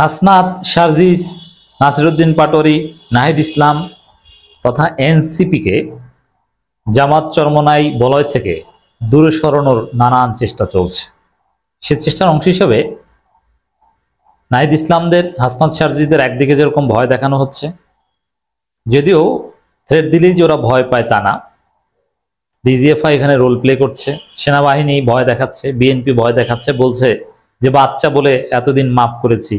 হাসনাত, সার্জিস, নাসিরউদ্দিন পাটোয়ারি, নাহিদ ইসলাম তথা এনসিপিকে জামাত চরমোনাই বলয় থেকে দূরে সরানোর নানান চেষ্টা চলছে। সে চেষ্টার অংশ হিসেবে নাহিদ ইসলামদের, হাসনাত, সার্জিসদের একদিকে যেরকম ভয় দেখানো হচ্ছে, যদিও থ্রেট দিলেই যে ওরা ভয় পায় তা না। ডিজিএফআই এখানে রোল প্লে করছে, সেনাবাহিনী ভয় দেখাচ্ছে, বিএনপি ভয় দেখাচ্ছে, বলছে যে বাচ্চা বলে এতদিন মাফ করেছি,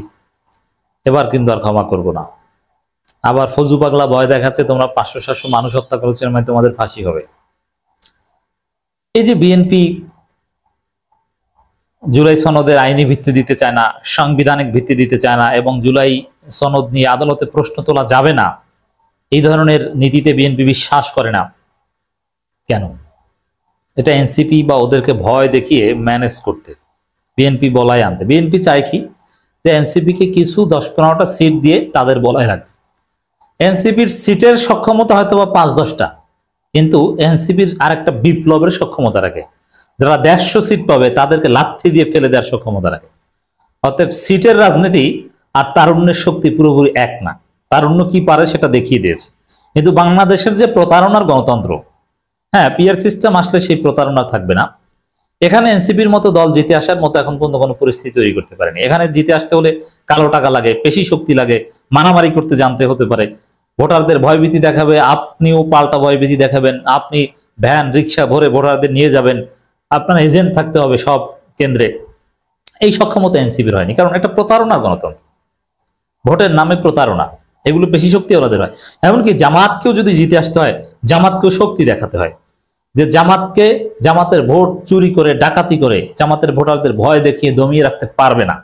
এবার কিন্তু আর ক্ষমা করব না। আবার ফজু পাগলা ভয় দেখাচ্ছে, তোমরা 500-700 মানুষ হত্যা করেছো, মানে তোমাদের ফাঁসি হবে। এই যে বিএনপি জুলাই সনদের আইনি ভিত্তি দিতে চায় না, সাংবিধানিক ভিত্তি দিতে চায় না, এবং জুলাই সনদ নিয়ে আদালতে প্রশ্ন তোলা যাবে না, এই ধরনের নীতিতে বিএনপি বিশ্বাস করে না। কেন? এটা এনসিপি বা ওদেরকে ভয় দেখিয়ে ম্যানেজ করতে, বিএনপি বলায় আনতে। বিএনপি চায় কি, যে এনসিপিকে কিছু 10-15টা সিট দিয়ে তাদের বলায় রাখবে। এনসিপির সিটের সক্ষমতা হয়তো বা 5-10টা, কিন্তু এনসিপির আরেকটা বিপ্লবের সক্ষমতা রাখে। যারা 150 সিট পাবে তাদেরকে লাথি দিয়ে ফেলে দেওয়ার সক্ষমতা রাখে। অতএব সিটের রাজনীতি আর তারুণ্যের শক্তি পুরোপুরি এক না। তারুণ্য কি পারে সেটা দেখিয়ে দিয়েছে। কিন্তু বাংলাদেশের যে প্রতারণার গণতন্ত্র, হ্যাঁ, পিআর সিস্টেম আসলে সেই প্রতারণা থাকবে না। এখানে এনসিপির মতো দল জিতে আসার মতো এখন পর্যন্ত কোনো পরিস্থিতি তৈরি করতে পারেনি। এখানে জিতে আসতে হলে কালো টাকা লাগে, পেশি শক্তি লাগে, মারামারি করতে জানতে হতে পারে, ভোটারদের ভয়ভীতি দেখাবে, আপনিও পাল্টা ভয়ভীতি দেখাবেন, আপনি ভ্যান রিক্সা ভরে ভোটারদের নিয়ে যাবেন, আপনার এজেন্ট থাকতে হবে সব কেন্দ্রে। এই সক্ষমতা এনসিপির হয়নি, কারণ এটা প্রতারণার গণতন্ত্র, ভোটের নামে প্রতারণা, এগুলো বেশি শক্তি ওদের হয়। এমনকি জামাতকেও যদি জিতে আসতে হয়, জামাতকেও শক্তি দেখাতে হয়, যে জামাতের ভোট চুরি করে, ডাকাতি করে জামাতের ভোটারদের ভয় দেখিয়ে দমিয়ে রাখতে পারবে না।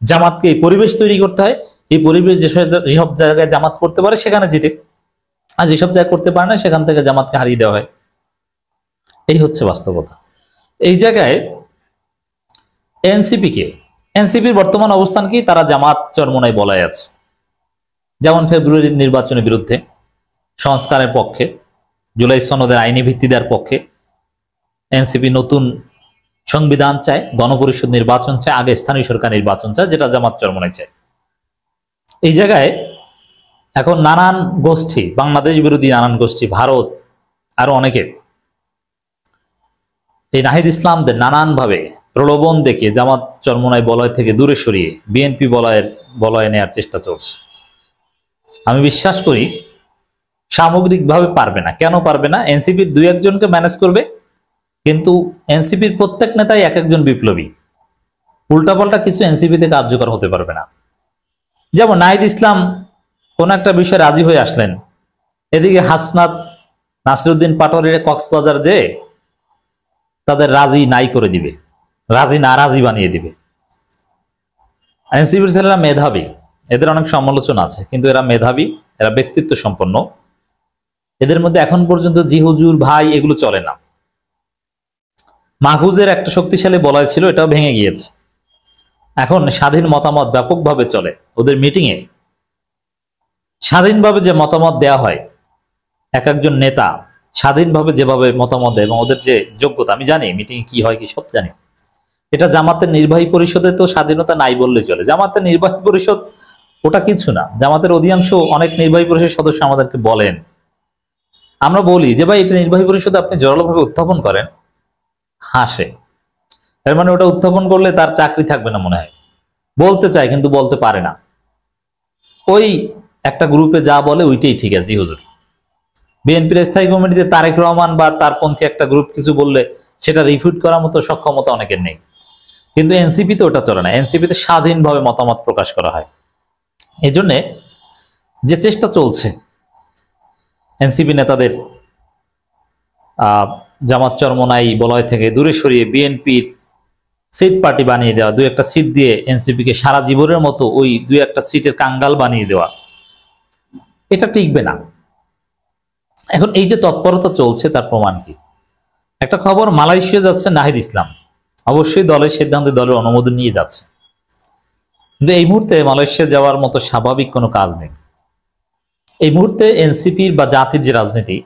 জামাতকে এই পরিবেশ তৈরি করতে হয়, এই পরিবেশ যেসব জায়গায় জামাত করতে পারে সেখানে জিতে, আর যেসব জায়গায় করতে পারে না সেখান থেকে জামাতকে হারিয়ে দেওয়া হয়। এই হচ্ছে বাস্তবতা। এই জায়গায় এনসিপির বর্তমান অবস্থান কি? তারা জামাত চরমোনাই বলায় আছে। যেমন ফেব্রুয়ারির নির্বাচনের বিরুদ্ধে, সংস্কারের পক্ষে, জুলাই সনদের আইনি ভিত্তি দেওয়ার পক্ষে। এনসিপি নতুন সংবিধান চায়, গণপরিষদ নির্বাচন চায়, আগে স্থানীয় সরকার নির্বাচন চায়, যেটা জামাত চরমোনাই চায়। এই জায়গায় এখন নানান গোষ্ঠী, বাংলাদেশ বিরোধী নানান গোষ্ঠী, ভারত, আরো অনেকে এই নাহিদ ইসলামদের নানানভাবে প্রলোভন দেখিয়ে জামাত চরমোনাই বলয় থেকে দূরে সরিয়ে বিএনপি বলয়ে নেওয়ার চেষ্টা চলছে। আমি বিশ্বাস করি সামগ্রিকভাবে পারবে না। কেন পারবে না? এনসিপির 2-1জনকে ম্যানেজ করবে, কিন্তু এনসিপির প্রত্যেক নেতাই এক একজন বিপ্লবী। উল্টাপাল্টা কিছু এনসিপিতে কার্যকর হতে পারবে না। যেমন নাহিদ ইসলাম কোন একটা বিষয়ে রাজি হয়ে আসলেন, এদিকে হাসনাত, নাসিরউদ্দিন পাটোয়ারির কক্সবাজার যে তাদের রাজি নাই করে দিবে, রাজি নারাজি বানিয়ে দিবে। এনসিপির ছেলেরা মেধাবী, এদের অনেক সমালোচনা আছে, কিন্তু এরা মেধাবী, এরা ব্যক্তিত্ব সম্পন্ন। এদের মধ্যে এখন পর্যন্ত জি হুজুর, ভাই, এগুলো চলে না। মাহফুজের একটা শক্তিশালী বলয় ছিল, এটাও ভেঙে গিয়েছে। এখন স্বাধীন মতামত ব্যাপকভাবে চলে। ওদের মিটিংয়ে স্বাধীনভাবে যে মতামত দেয়া হয়, এক একজন নেতা স্বাধীনভাবে যেভাবে মতামত দেয়, এবং ওদের যে যোগ্যতা, আমি জানি মিটিং কি হয় কি সব জানি। এটা জামাতের নির্বাহী পরিষদে তো স্বাধীনতা নাই বললে চলে। জামাতের নির্বাহী পরিষদ ওটা কিছু না। জামাতের অধিকাংশ অনেক নির্বাহী পরিষদ সদস্য আমাদেরকে বলেন, আমরা বলি যে ভাই এটা নির্বাহী পরিষদে আপনি জোরালোভাবে উত্থাপন করেন, হাসে। এর মানে ওটা উত্থাপন করলে তার চাকরি থাকবে না মনে হয়। বলতে চায় কিন্তু বলতে পারে না। ওই একটা গ্রুপে যা বলে ওইটাই ঠিক আছে হুজুর। বিএনপির স্থায়ী কমিটিতে তারেক রহমান বা তার পন্থী একটা গ্রুপ কিছু বললে সেটা রিফিউট করার মতো সক্ষমতা অনেকের নেই। কিন্তু এনসিপিতে ওটা চলে না। এনসিপিতে স্বাধীনভাবে মতামত প্রকাশ করা হয়। এই জন্যে যে চেষ্টা চলছে এনসিপি নেতাদের জামাত চরমোনাই বলয় থেকে দূরে সরিয়ে বিএনপির সিট পার্টি বানিয়ে দেওয়া, 2-1টা সিট দিয়ে এনসিপিকে সারা জীবনের মতো ওই 2-1টা সিটের কাঙ্গাল বানিয়ে দেওয়া, এটা টিকবে না। এখন এই যে তৎপরতা চলছে তার প্রমাণ কি? একটা খবর, মালয়েশিয়া যাচ্ছে নাহিদ ইসলাম। অবশ্যই দলের সিদ্ধান্তে দলের অনুমোদন নিয়ে যাচ্ছে, কিন্তু এই মুহূর্তে মালয়েশিয়া যাওয়ার মতো স্বাভাবিক কোনো কাজ নেই। এই মুহূর্তে এনসিপির বা জাতির যে রাজনীতি,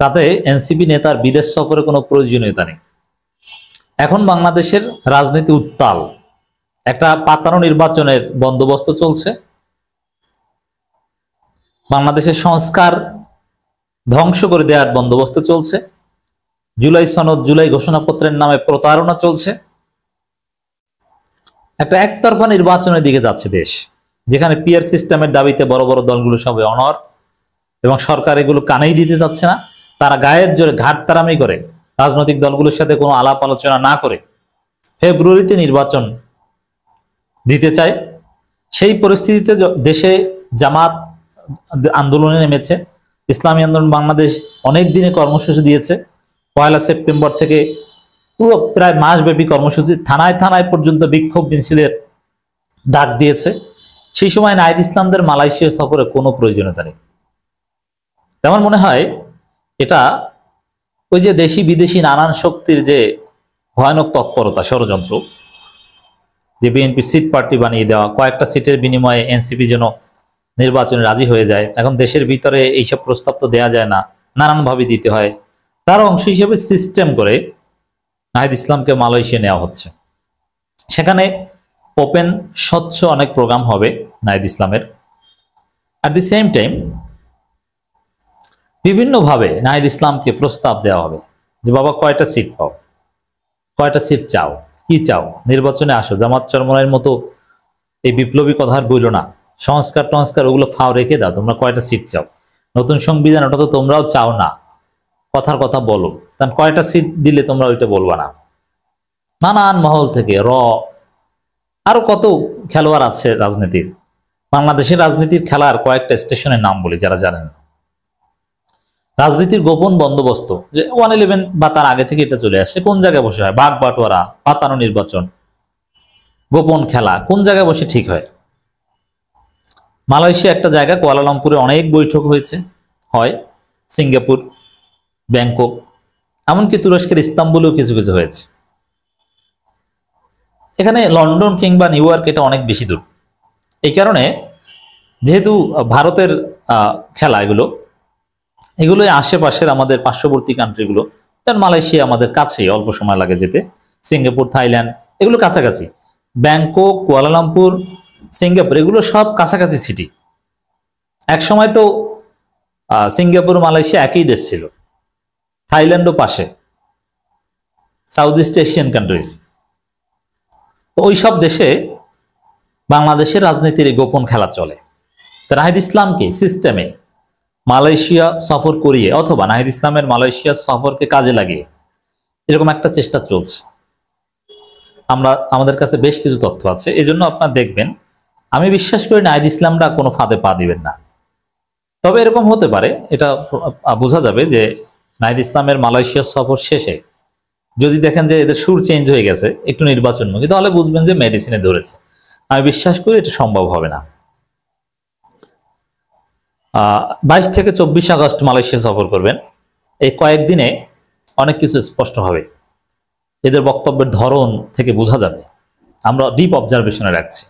তাতে এনসিপি নেতার বিদেশ সফরে কোনো প্রয়োজনীয়তা নেই। এখন বাংলাদেশের রাজনীতি উত্তাল, একটা পাতানো নির্বাচনের বন্দোবস্ত চলছে, বাংলাদেশের সংস্কার ধ্বংস করে দেওয়ার বন্দোবস্ত চলছে, জুলাই সনদ জুলাই ঘোষণাপত্রের নামে প্রতারণা চলছে, একটা একতরফা নির্বাচনের দিকে যাচ্ছে দেশ, যেখানে পিয়ার সিস্টেমের দাবিতে বড় বড় দলগুলো সবাই অনড় এবং সরকার এগুলো কানেই দিতে যাচ্ছে না। তারা গায়ের জোরে ঘাটতারামি করে রাজনৈতিক দলগুলোর সাথে কোনো আলাপ আলোচনা না করে ফেব্রুয়ারিতে নির্বাচন দিতে চায়। সেই পরিস্থিতিতে দেশে জামাত আন্দোলনে নেমেছে, ইসলামী আন্দোলন বাংলাদেশ অনেক দিনে কর্মসূচি দিয়েছে। 1 সেপ্টেম্বর থেকে পুরো প্রায় মাসব্যাপী কর্মসূচি, থানায় থানায় পর্যন্ত বিক্ষোভ মিছিলের ডাক দিয়েছে। সেই সময় নাহিদ ইসলামদের মালয়েশিয়া সফরে কোনো প্রয়োজনীয়তা নেই। আমার মনে হয় এটা ওই যে দেশি বিদেশি নানান শক্তির যে ভয়ানক তৎপরতা, ষড়যন্ত্র, যে বিএনপি সিট পার্টি বানিয়ে দেওয়া, কয়েকটা সিটের বিনিময়ে এনসিপি যেন নির্বাচনে রাজি হয়ে যায়। এখন দেশের ভিতরে এইসব প্রস্তাব তো দেওয়া যায় না, নানানভাবে দিতে হয়। তার অংশ হিসেবে সিস্টেম করে নাহিদ ইসলামকে মালয়েশিয়া নেওয়া হচ্ছে। সেখানে ওপেন স্বচ্ছ অনেক প্রোগ্রাম হবে নাহিদ ইসলামের। অ্যাট দি সেম টাইম বিভিন্নভাবে নাহিদ ইসলামকে প্রস্তাব দেওয়া হবে যে বাবা কয়টা সিট পাও, কয়টা সিট চাও, কি চাও, নির্বাচনে আসো, জামাত চরমনাইয়ের মতো এই বিপ্লবী কথা আর বইল না, সংস্কার টংস্কার ওগুলো ফাও রেখে দাও, তোমরা কয়টা সিট চাও, নতুন সংবিধান ওটা তো তোমরাও চাও না, কথার কথা বলো, কারণ কয়টা সিট দিলে তোমরা ওইটা বলবা না। নানান মহল থেকে আরো কত খেলোয়াড় আছে রাজনীতির, বাংলাদেশের রাজনীতির খেলার কয়েকটা স্টেশনের নাম বলি যারা জানেন। রাজনীতির গোপন বন্দোবস্ত, যে 111 বা তার আগে থেকে এটা চলে আসে, কোন জায়গায় বসে হয়, বাগ বাটোয়ারা, পাতানো নির্বাচন, গোপন খেলা কোন জায়গায় বসে ঠিক হয়। মালয়েশিয়া একটা জায়গা, কুয়ালালামপুরে অনেক বৈঠক হয়েছে, হয় সিঙ্গাপুর, ব্যাংকক, এমনকি তুরস্কের ইস্তাম্বুলেও কিছু কিছু হয়েছে। এখানে লন্ডন কিংবা নিউ ইয়র্ক এটা অনেক বেশি দূর। এই কারণে যেহেতু ভারতের খেলা এগুলো আশেপাশের আমাদের পার্শ্ববর্তী কান্ট্রিগুলো, কারণ মালয়েশিয়া আমাদের কাছেই, অল্প সময় লাগে যেতে, সিঙ্গাপুর, থাইল্যান্ড এগুলো কাছাকাছি, ব্যাংকক, কুয়ালালামপুর, সিঙ্গাপুর এগুলো সব কাছাকাছি সিটি। এক সময় তো সিঙ্গাপুর মালয়েশিয়া একই দেশ ছিল, থাইল্যান্ডও পাশে, সাউথ ইস্ট এশিয়ান কান্ট্রিজ। তো ওই সব দেশে বাংলাদেশের রাজনীতির গোপন খেলা চলে। তো নাহিদ ইসলামকে সিস্টেমে মালয়েশিয়া সফর করিয়ে অথবা নাহিদ ইসলামের মালয়েশিয়া সফরকে কাজে লাগিয়ে এরকম একটা চেষ্টা চলছে। আমাদের কাছে বেশ কিছু তথ্য আছে, এই জন্য আপনারা দেখবেন। আমি বিশ্বাস করি নাহিদ ইসলামরা কোনো ফাঁদে পা দিবেন না। তবে এরকম হতে পারে, এটা বোঝা যাবে যে নাহিদ ইসলামের মালয়েশিয়া সফর শেষে যদি দেখেন যে এদের সুর চেঞ্জ হয়ে গেছে, একটু নির্বাচনমুখী, তাহলে বুঝবেন যে মেডিসিনে ধরেছে। আমি বিশ্বাস করি এটা সম্ভব হবে না। 22 থেকে 24 আগস্ট মালয়েশিয়া সফর করবেন। এই কয়েকদিনে অনেক কিছু স্পষ্ট হবে, এদের বক্তব্যের ধরন থেকে বোঝা যাবে। আমরা ডিপ অবজারভেশনে রাখছি।